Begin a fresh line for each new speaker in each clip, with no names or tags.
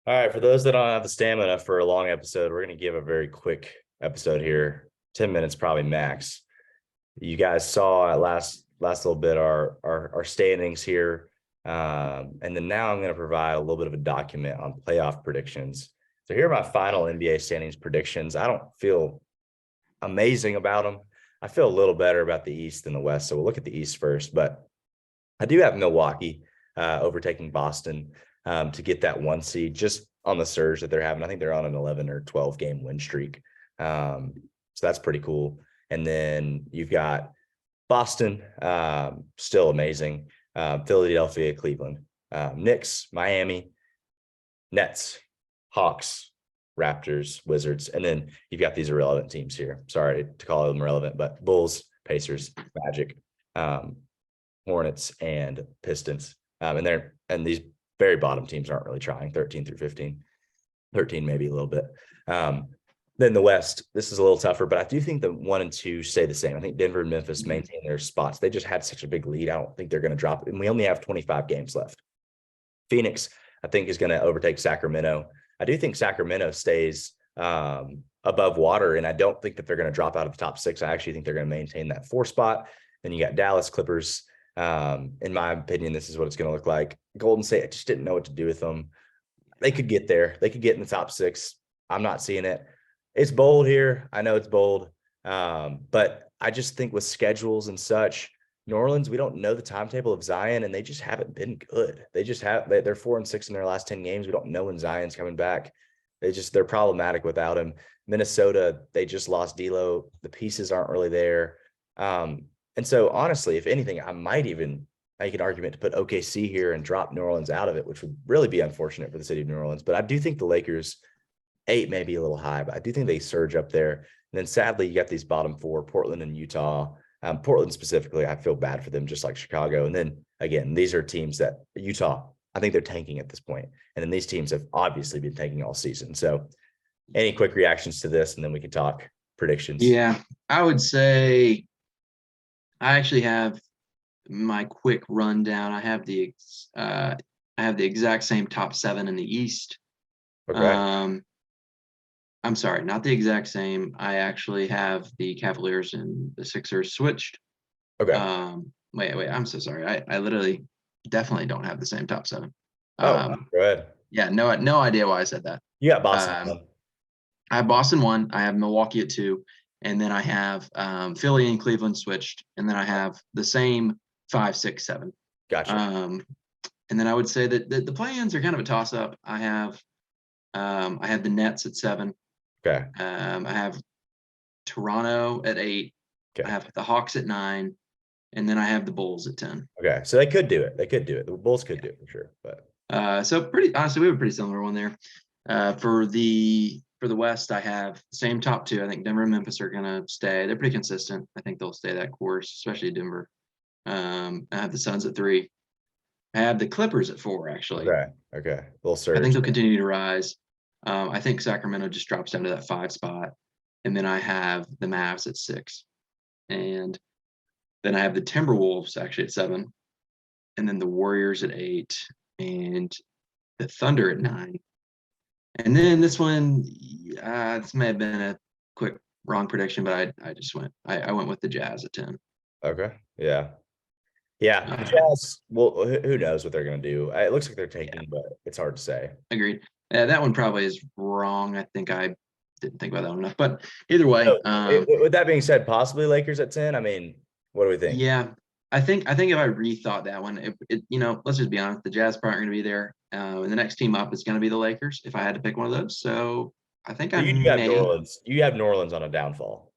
All right, for those that don't have the stamina for a long episode, we're going to give a very quick episode here, 10 minutes probably max. You guys saw at last little bit our standings here, and then now I'm going to provide a little bit of a document on playoff predictions. So here are my final NBA standings predictions. I don't feel amazing about them. I feel a little better about the East than the West. So we'll look at the East first, but I do have Milwaukee overtaking Boston to get that one seed just on the surge that they're having. I think they're on an 11 or 12 game win streak. So that's pretty cool. And then you've got Boston, still amazing. Philadelphia, Cleveland, Knicks, Miami, Nets, Hawks, Raptors, Wizards. And then you've got these irrelevant teams here. Sorry to call them relevant, but Bulls, Pacers, Magic, Hornets, and Pistons. And these very bottom teams aren't really trying, 13 through 15, 13 maybe a little bit. Then the West, this is a little tougher, but I do think the 1 and 2 stay the same. I think Denver and Memphis maintain their spots. They just had such a big lead. I don't think they're going to drop it. And we only have 25 games left. Phoenix, I think, is going to overtake Sacramento. I do think Sacramento stays above water, and I don't think that they're going to drop out of the top 6. I actually think they're going to maintain that 4 spot. Then you got Dallas, Clippers. In my opinion, this is what it's going to look like. Golden State, I just didn't know what to do with them. They could get there. They could get in the top 6. I'm not seeing it. It's bold here. I know it's bold. But I just think with schedules and such, New Orleans, we don't know the timetable of Zion, and they just haven't been good. They're 4-6 in their last 10 games. We don't know when Zion's coming back. They're problematic without him. Minnesota, they just lost D'Lo. The pieces aren't really there. And so honestly, if anything, I might even make an argument to put OKC here and drop New Orleans out of it, which would really be unfortunate for the city of New Orleans. But I do think the Lakers 8 may be a little high, but I do think they surge up there. And then sadly, you got these bottom 4, Portland and Utah. Portland specifically, I feel bad for them, just like Chicago. And then again, these are teams that Utah, I think they're tanking at this point. And then these teams have obviously been tanking all season. So any quick reactions to this, and then we can talk predictions.
Yeah, I would say I actually have my quick rundown. I have the exact same top 7 in the East.
Okay.
I'm sorry, not the exact same. I actually have the Cavaliers and the Sixers switched.
Okay.
Wait. I'm so sorry. I literally definitely don't have the same top 7.
Go ahead.
Yeah, no idea why I said that.
You got Boston.
I have Boston 1. I have Milwaukee at 2. And then I have Philly and Cleveland switched. And then I have the same 5, 6, 7.
Gotcha.
And then I would say that the play-ins are kind of a toss-up. I have the Nets at 7.
Okay.
I have Toronto at 8.
Okay.
I have the Hawks at 9. And then I have the Bulls at 10.
Okay. So they could do it. The Bulls could do it for sure. But
so pretty honestly, we have a pretty similar one there. For the West, I have the same top 2. I think Denver and Memphis are gonna stay. They're pretty consistent. I think they'll stay that course, especially Denver. I have the Suns at 3. I have the Clippers at 4, actually.
Okay. Little surge.
I think they'll continue to rise. I think Sacramento just drops down to that 5 spot. And then I have the Mavs at 6. And then I have the Timberwolves actually at 7. And then the Warriors at 8. And the Thunder at 9. And then this one, this may have been a quick wrong prediction, but I went with the Jazz at 10.
Okay. Yeah. The Jazz, well, who knows what they're going to do. It looks like they're tanking, but it's hard to say.
Agreed. That one probably is wrong. I think I didn't think about that one enough. But either way.
With that being said, possibly Lakers at 10. I mean, what do we think?
Yeah. I think if I rethought that one, let's just be honest, the Jazz probably going to be there. And the next team up is going to be the Lakers if I had to pick one of those. So I think
you have New Orleans. You have New Orleans on a downfall.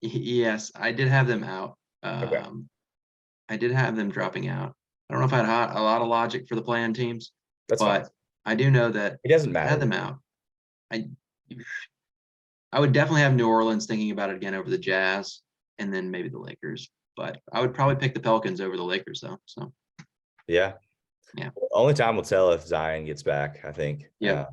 Yes, I did have them out.
Okay.
I did have them dropping out. I don't know if I had a lot of logic for the play-in teams, but fine. I do know that
it doesn't matter.
I had them out. I would definitely have New Orleans thinking about it again over the Jazz, and then maybe the Lakers. But I would probably pick the Pelicans over the Lakers, though. So.
Yeah. Only time will tell if Zion gets back, I think.
Yeah.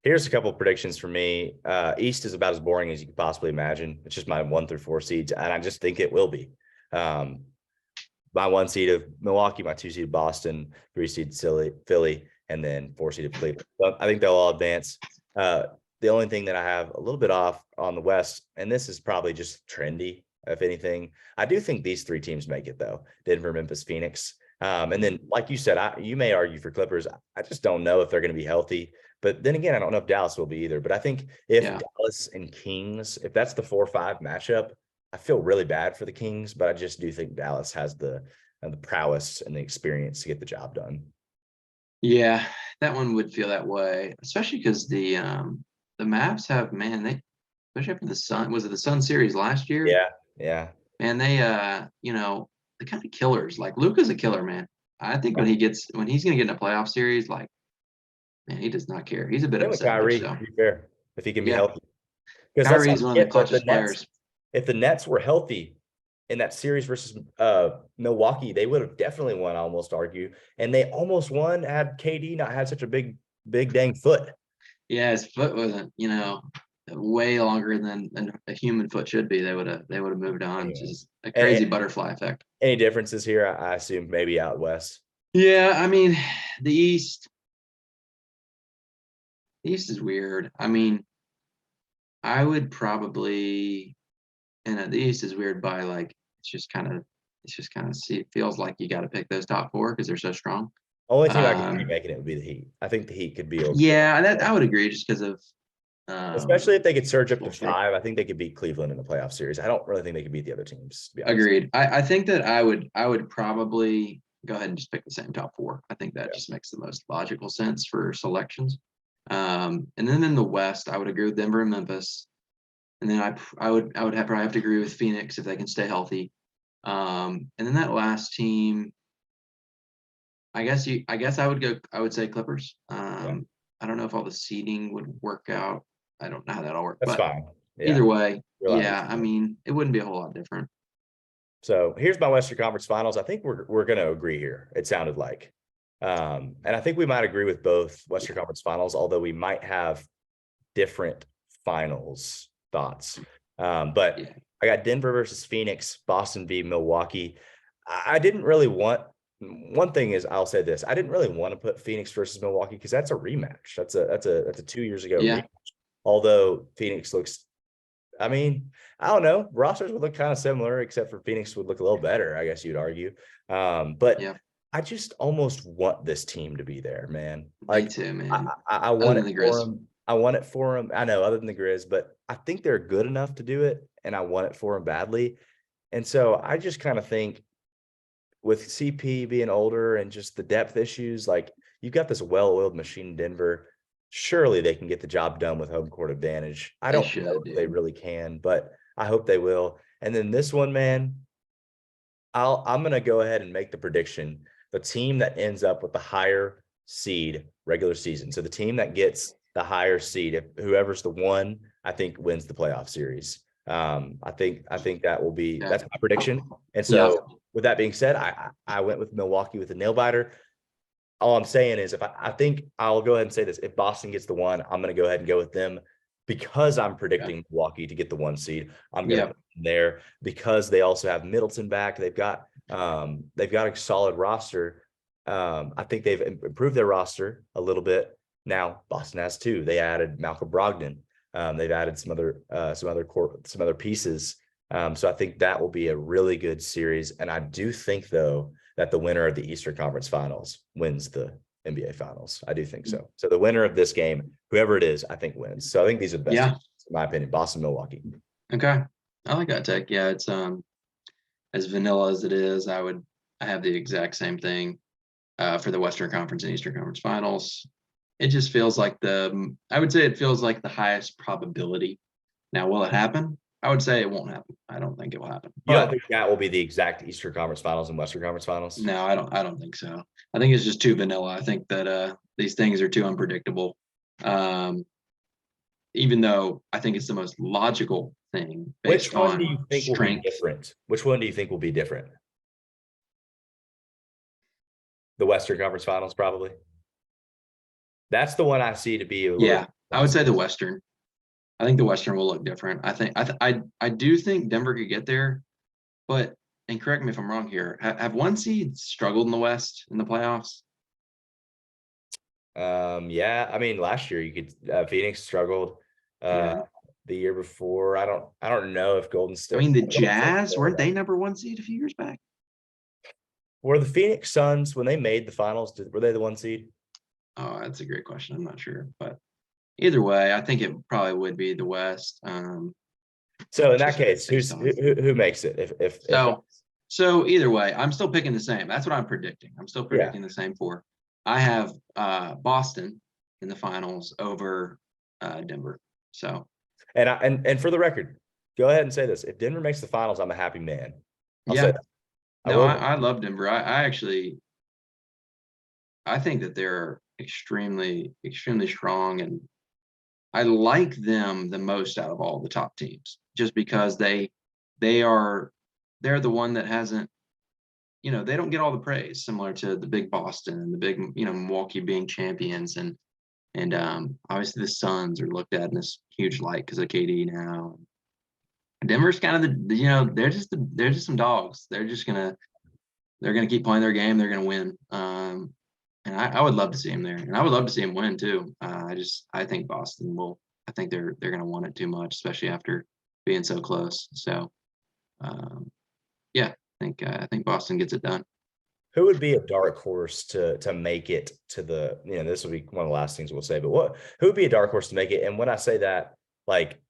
Here's a couple of predictions for me. East is about as boring as you could possibly imagine. It's just my 1 through 4 seeds, and I just think it will be. My 1 seed of Milwaukee, my 2 seed Boston, 3 seed Philly, and then 4 seed of Cleveland. So I think they'll all advance. The only thing that I have a little bit off on the West, and this is probably just trendy, if anything, I do think these 3 teams make it though: Denver, Memphis, Phoenix. And then, like you said, you may argue for Clippers. I just don't know if they're going to be healthy. But then again, I don't know if Dallas will be either. But I think if Dallas and Kings, if that's the 4-5 matchup, I feel really bad for the Kings. But I just do think Dallas has the prowess and the experience to get the job done.
Yeah, that one would feel that way, especially because the Mavs have, man, they, especially after the Sun, was it the Sun series last year?
Yeah.
Man, they the kind of killers. Like Luka's a killer, man. I think when he's gonna get in a playoff series, like, man, he does not care. He's a bit of a savage.
Kyrie,
So
to be fair, if he can be
yeah,
healthy. Because let's
Kyrie's
not
one of the
forget that
clutchest players.
if the Nets were healthy in that series versus Milwaukee, they would have definitely won, I almost argue. And they almost won had KD not had such a big dang foot.
Yeah, his foot wasn't, way longer than a human foot should be. They would have moved on.
Anyway.
Which is a crazy butterfly effect.
Any differences here? I assume maybe out west.
Yeah, I mean, the East is weird. I mean, I would probably, and the East is weird by like it's just kind of see, it feels like you got to pick those top 4 because they're so strong.
Only team I can see making it would be the Heat. I think the Heat could be okay.
Yeah, that I would agree just because of
especially if they could surge up to 5. I think they could beat Cleveland in the playoff series. I don't really think they could beat the other teams, to be honest.
Agreed. I think that I would probably go ahead and just pick the same top 4. I think that just makes the most logical sense for selections. And then in the West, I would agree with Denver and Memphis. And then I would probably have to agree with Phoenix if they can stay healthy. And then that last team, I guess I would say Clippers. I don't know if all the seeding would work out. I don't know how that'll work.
That's
but
fine. Yeah.
Either way, I mean, it wouldn't be a whole lot different.
So here's my Western Conference Finals. I think we're going to agree here. It sounded like, and I think we might agree with both Western Conference Finals, although we might have different finals thoughts. But I got Denver versus Phoenix, Boston v Milwaukee. I didn't really want. One thing is, I'll say this: I didn't really want to put Phoenix versus Milwaukee because that's a rematch. That's a 2 years ago rematch. Although Phoenix looks, I mean, I don't know, rosters would look kind of similar, except for Phoenix would look a little better, I guess you'd argue. But I just almost want this team to be there, man. Like,
me too, man.
I want it for them. I want it for them. I know, other than the Grizz, but I think they're good enough to do it, and I want it for them badly. And so I just kind of think, with CP being older and just the depth issues, like, you've got this well-oiled machine in Denver. Surely they can get the job done with home court advantage. I don't know if they really can, but I hope they will. And then this one, man, I'm going to go ahead and make the prediction. The team that ends up with the higher seed regular season. So the team that gets the higher seed, if whoever's the one, I think wins the playoff series. I think that will be, that's my prediction. And so with that being said, I went with Milwaukee with a nail biter. All I'm saying is, if I think I'll go ahead and say this: if Boston gets the 1, I'm going to go ahead and go with them because I'm predicting Milwaukee to get the 1 seed. I'm going to put them there because they also have Middleton back. They've got a solid roster. I think they've improved their roster a little bit. Now Boston has too. They added Malcolm Brogdon. They've added some other pieces. So I think that will be a really good series. And I do think, though, that the winner of the Eastern Conference Finals wins the NBA Finals. I do think so. So the winner of this game, whoever it is, I think wins. So I think these are the best teams, in my opinion: Boston, Milwaukee.
Okay, I like that take. Yeah, it's as vanilla as it is. I have the exact same thing for the Western Conference and Eastern Conference Finals. It just feels like I would say it feels like the highest probability. Now, will it happen? I would say it won't happen. I don't think it will happen.
You don't think that will be the exact Eastern Conference Finals and Western Conference Finals?
No, I don't think so. I think it's just too vanilla. I think that these things are too unpredictable. Even though I think it's the most logical thing based on strength. Which one do you think will be
different? Which one do you think will be different? The Western Conference Finals, probably. That's the one I see to be
I would say the Western. I think the Western will look different. I do think Denver could get there, but, and correct me if I'm wrong here, have 1 seeds struggled in the West in the playoffs?
Yeah, I mean, last year you could Phoenix struggled.
Yeah.
The year before, I don't know if
I mean, the Jazz, weren't they number 1 seed a few years back?
were the Phoenix Suns when they made the finals, were they the 1 seed?
Oh, that's a great question. I'm not sure, but either way, I think it probably would be the West.
So in that
Just
case,
based on
who makes it? If
so either way, I'm still picking the same. That's what I'm predicting. I'm still
yeah,
predicting the same four. I have Boston in the finals over Denver. So
and for the record, go ahead and say this: if Denver makes the finals, I'm a happy man. I'll say
yeah,
that. I
no,
will.
I love Denver. I actually I think that they're extremely, extremely strong, and I like them the most out of all the top teams, just because they are they're the one that hasn't, they don't get all the praise, similar to the big Boston and the big, Milwaukee being champions, and obviously the Suns are looked at in this huge light because of KD now. Denver's kind of they're just some dogs. They're gonna keep playing their game. They're gonna win. And I would love to see him there, and I would love to see him win too. I think Boston will. I think they're going to want it too much, especially after being so close. So, yeah, I think Boston gets it done.
Who would be a dark horse to make it to the, this will be one of the last things we'll say, but who would be a dark horse to make it? And when I say that, like,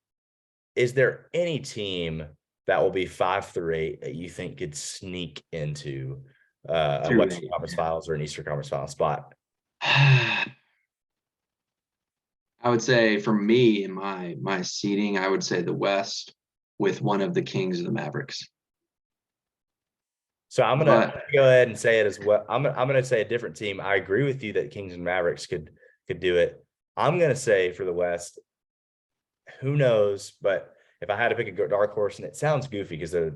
is there any team that will be 5 through 8 that you think could sneak into a
Through
Western
eight,
Conference Finals or an Eastern Conference Finals spot?
I would say for me in my seeding, I would say the West with one of the Kings of the Mavericks.
So I'm gonna
But
go ahead and say it as well. I'm gonna say a different team. I agree with you that Kings and Mavericks could do it. I'm gonna say for the West, who knows? But if I had to pick a dark horse, and it sounds goofy because they're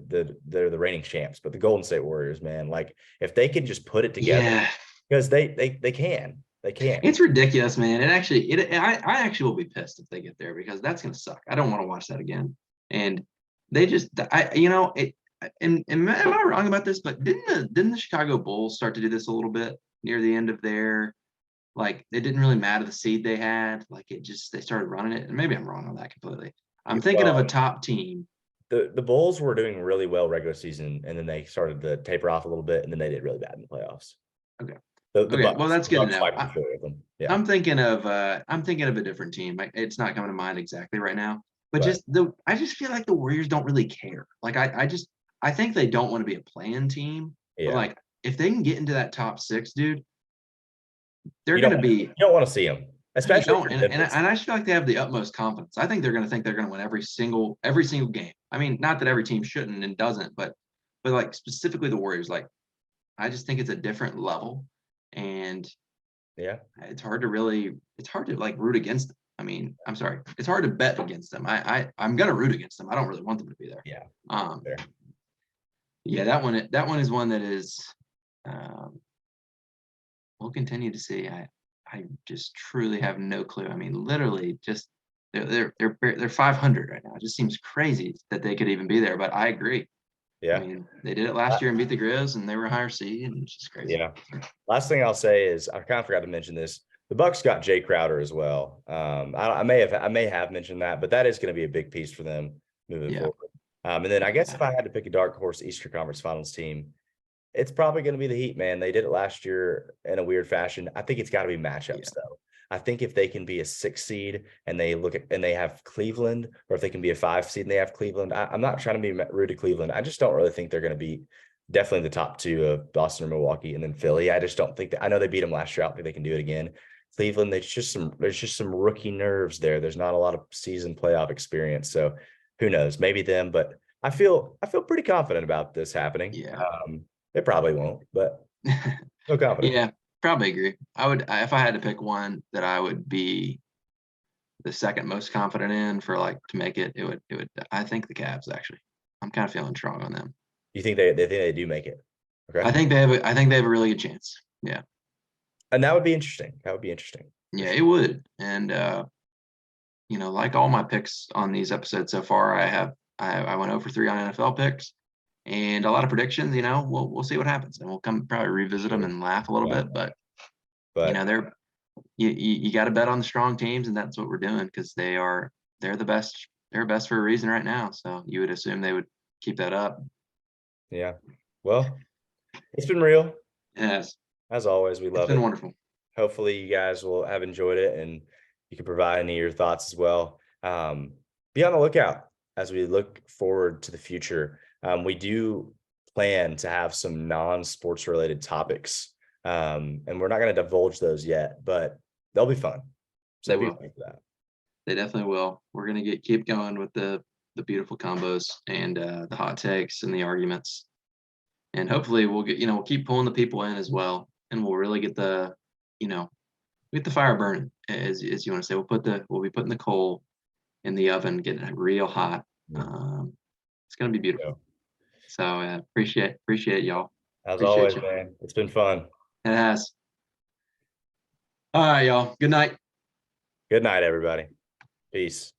the reigning champs, but the Golden State Warriors, man, like if they can just put it together,
yeah,
because they can.
it's ridiculous, man. I actually will be pissed if they get there, because that's gonna suck. I don't want to watch that again. And they just, am I wrong about this? But didn't the Chicago Bulls start to do this a little bit near the end of their, like, it didn't really matter the seed they had, like they started running it. And maybe I'm wrong on that completely. I'm thinking of a
Well,
top team.
the Bulls were doing really well regular season, and then they started to taper off a little bit, and then they did really bad in the playoffs.
Okay,
The
okay, well, that's
The
good to
Bucks
know.
wiped the floor with them. Yeah,
I'm thinking of a different team. It's not coming to mind exactly right now, but
but
I just feel like the Warriors don't really care. Like I think they don't want to be a play-in team, but
yeah,
like if they can get into that top six, dude, they're
you
gonna be.
don't want to see them,
No, you
especially if
don't,
you're
and
Memphis.
I just feel like they have the utmost confidence. I think they're gonna win every single game. I mean, not that every team shouldn't and doesn't, but like specifically the Warriors, like I just think it's a different level, and
Yeah,
it's hard to like root against them. I mean, I'm sorry, it's hard to bet against them. I'm gonna root against them. I don't really want them to be there.
yeah,
Um,
fair.
yeah, that one is one that is, um, we'll continue to see. I just truly have no clue. I mean, literally, just they're 500 right now. It just seems crazy that they could even be there. But I agree. I
Yeah.
mean, they did it last year and beat the Grizz, and they were a higher seed, and it's just crazy.
Yeah. Last thing I'll say is I kind of forgot to mention this. The Bucks got Jay Crowder as well. I may have mentioned that, but that is going to be a big piece for them moving
Yeah.
forward. And then I guess if
Yeah.
I had to pick a dark horse Eastern Conference Finals team, it's probably going to be the Heat, man. They did it last year in a weird fashion. I think it's got to be
Yeah.
matchups though. I think if they can be a 6 seed and they have Cleveland, or if they can be a 5 seed and they have Cleveland, I'm not trying to be rude to Cleveland. I just don't really think they're going to be definitely the top two of Boston or Milwaukee, and then Philly. I just don't think that. I know they beat them last year. I don't think they can do it again. Cleveland, there's just some rookie nerves there. There's not a lot of season playoff experience, so who knows? Maybe them, but I feel pretty confident about this happening.
Yeah.
It probably won't, but feel confident.
Yeah, probably agree. If I had to pick one that I would be the second most confident in for like to make it, I think the Cavs actually. I'm kind of feeling strong on them.
You think they think they do make it? Okay,
I think they have a really good chance. Yeah.
and that would be interesting. That would be interesting for
Yeah, it
sure.
would. And like all my picks on these episodes so far, I went over 3 on NFL picks and a lot of predictions. We'll see what happens, and we'll come probably revisit them
Sure.
and laugh a little
Yeah,
bit. But
but
they're you got to bet on the strong teams, and that's what we're doing because they're the best. They're best for a reason right now. So you would assume they would keep that up.
Yeah. Well, it's been real.
Yes,
As always, we
it's
love
been
it.
wonderful.
Hopefully you guys will have enjoyed it and you can provide any of your thoughts as well. Be on the lookout as we look forward to the future. We do plan to have some non-sports related topics. And we're not going to divulge those yet, but they'll be fun. So
They
be
will.
ready for that.
They definitely will. We're gonna keep going with the beautiful combos and the hot takes and the arguments, and hopefully we'll get we'll keep pulling the people in as well, and we'll really get the get the fire burning, as you want to say. We'll be putting the coal in the oven, getting it real hot.
Yeah.
It's gonna be beautiful. So appreciate y'all.
As
Appreciate
always,
you.
man, it's been fun.
It has. All right, y'all. Good night.
Good night, everybody. Peace.